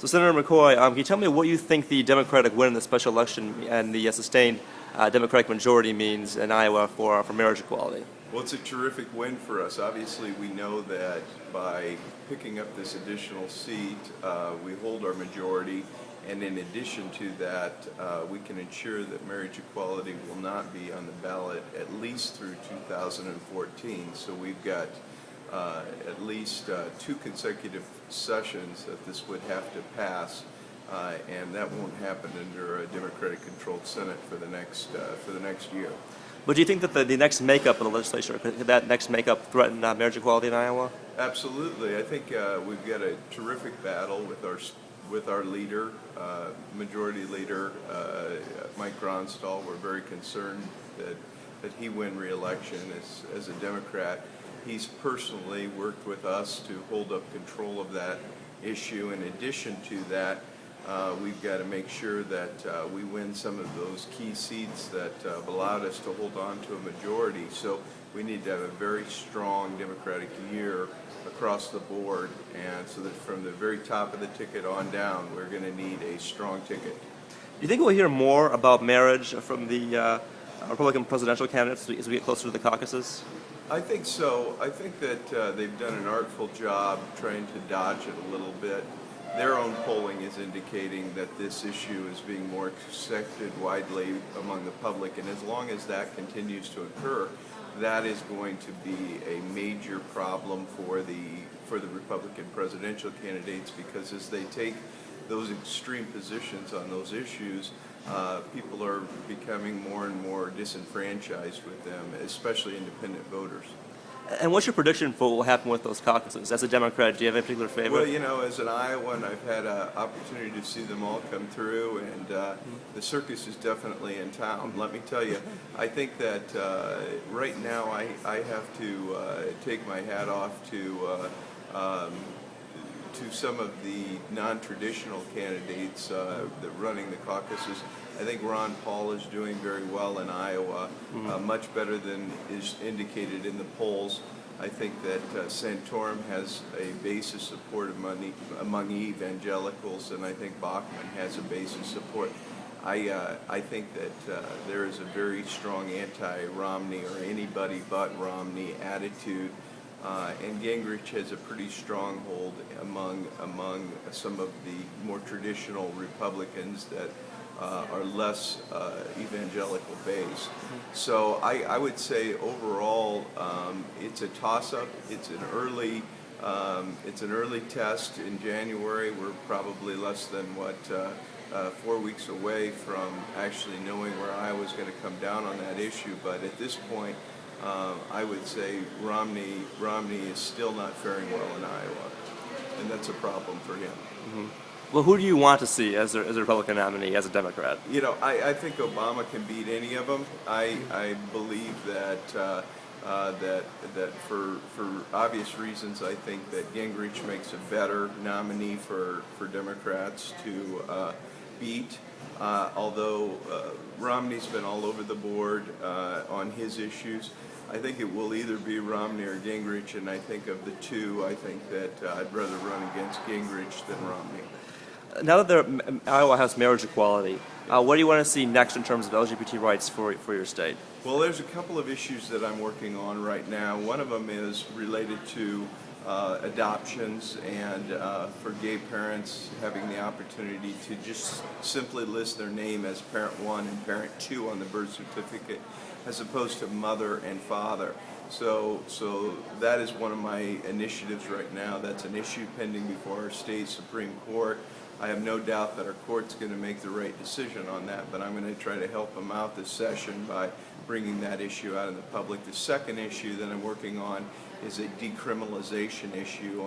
So, Senator McCoy, can you tell me what you think the Democratic win in the special election and the sustained Democratic majority means in Iowa for marriage equality? Well, it's a terrific win for us. Obviously, we know that by picking up this additional seat, we hold our majority, and in addition to that, we can ensure that marriage equality will not be on the ballot at least through 2014. So we've got at least 2 consecutive sessions that this would have to pass, and that won't happen under a Democratic-controlled Senate for the next year. But do you think that the next makeup of the legislature, could that next makeup threaten marriage equality in Iowa? Absolutely. I think we've got a terrific battle with our leader, majority leader, Mike Gronstall. We're very concerned that he win re-election as a Democrat. He's personally worked with us to hold up control of that issue. In addition to that, we've got to make sure that we win some of those key seats that have allowed us to hold on to a majority. So we need to have a very strong Democratic year across the board, and so that from the very top of the ticket on down, we're going to need a strong ticket. Do you think we'll hear more about marriage from the Republican presidential candidates as we get closer to the caucuses? I think so. I think that they've done an artful job trying to dodge it a little bit. Their own polling is indicating that this issue is being more accepted widely among the public, and as long as that continues to occur, that is going to be a major problem for the Republican presidential candidates, because as they take those extreme positions on those issues, people are becoming more and more disenfranchised with them, especially independent voters. And what's your prediction for what will happen with those caucuses? As a Democrat, do you have any particular favorite? Well, as an Iowan, I've had an opportunity to see them all come through, and the circus is definitely in town. Let me tell you, I think that right now I have to take my hat off to some of the non-traditional candidates that running the caucuses. I think Ron Paul is doing very well in Iowa, much better than is indicated in the polls. I think that Santorum has a base of support among evangelicals, and I think Bachmann has a base of support. I think that there is a very strong anti-Romney or anybody but Romney attitude. And Gingrich has a pretty strong hold among some of the more traditional Republicans that are less evangelical based. So I would say overall it's a toss-up. It's an early test in January. We're probably less than 4 weeks away from actually knowing where Iowa's going to come down on that issue. But at this point, I would say Romney is still not faring well in Iowa, and that's a problem for him. Mm-hmm. Well, who do you want to see as a Republican nominee, as a Democrat? I think Obama can beat any of them. I believe that for obvious reasons, I think that Gingrich makes a better nominee for Democrats to beat. Although Romney's been all over the board on his issues, I think it will either be Romney or Gingrich, and I think of the two, I think that I'd rather run against Gingrich than Romney. Now that Iowa has marriage equality, what do you want to see next in terms of LGBT rights for your state? Well, there's a couple of issues that I'm working on right now. One of them is related to adoptions and for gay parents having the opportunity to just simply list their name as parent 1 and parent 2 on the birth certificate, as opposed to mother and father. So that is one of my initiatives right now. That's an issue pending before our state Supreme Court. I have no doubt that our court's going to make the right decision on that, but I'm going to try to help them out this session by bringing that issue out in the public. The second issue that I'm working on is a decriminalization issue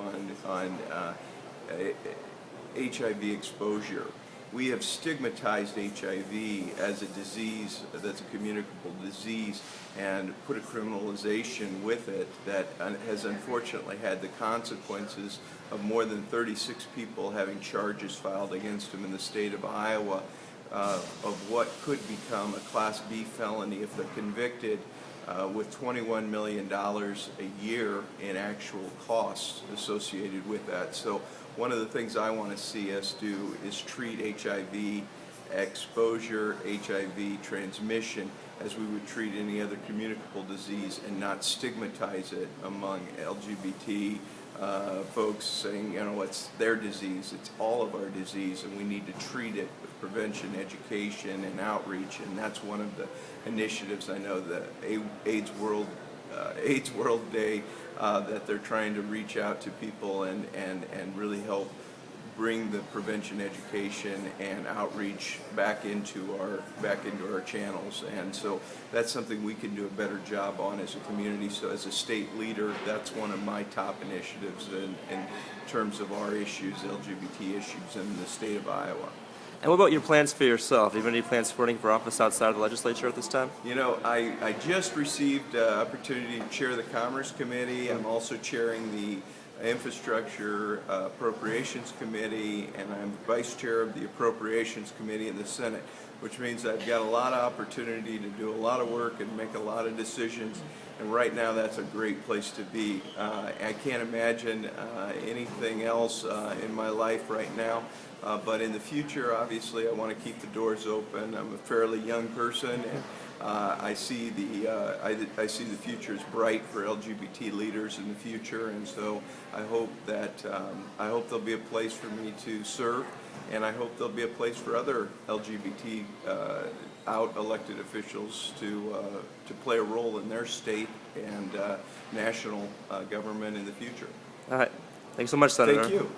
on HIV exposure. We have stigmatized HIV as a disease that's a communicable disease and put a criminalization with it that has unfortunately had the consequences of more than 36 people having charges filed against them in the state of Iowa of what could become a Class B felony if they're convicted, with $21 million a year in actual costs associated with that. So one of the things I want to see us do is treat HIV exposure, HIV transmission as we would treat any other communicable disease, and not stigmatize it among LGBT folks, saying, you know, it's their disease. It's all of our disease, and we need to treat it with prevention, education, and outreach. And that's one of the initiatives I know the AIDS World Day that they're trying to reach out to people and really help bring the prevention, education, and outreach back into our channels. And so that's something we can do a better job on as a community. So as a state leader, that's one of my top initiatives in terms of our issues, LGBT issues in the state of Iowa. And what about your plans for yourself? Do you have any plans for running for office outside of the legislature at this time? You know, I just received an opportunity to chair the Commerce Committee. I'm also chairing the Infrastructure Appropriations Committee, and I'm Vice Chair of the Appropriations Committee in the Senate, which means I've got a lot of opportunity to do a lot of work and make a lot of decisions, and right now that's a great place to be. I can't imagine anything else in my life right now, but in the future, obviously, I want to keep the doors open. I'm a fairly young person, and I see the future is bright for LGBT leaders in the future, and so I hope there'll be a place for me to serve, and I hope there'll be a place for other LGBT out elected officials to play a role in their state and national government in the future. All right. Thanks so much, Senator. Thank you.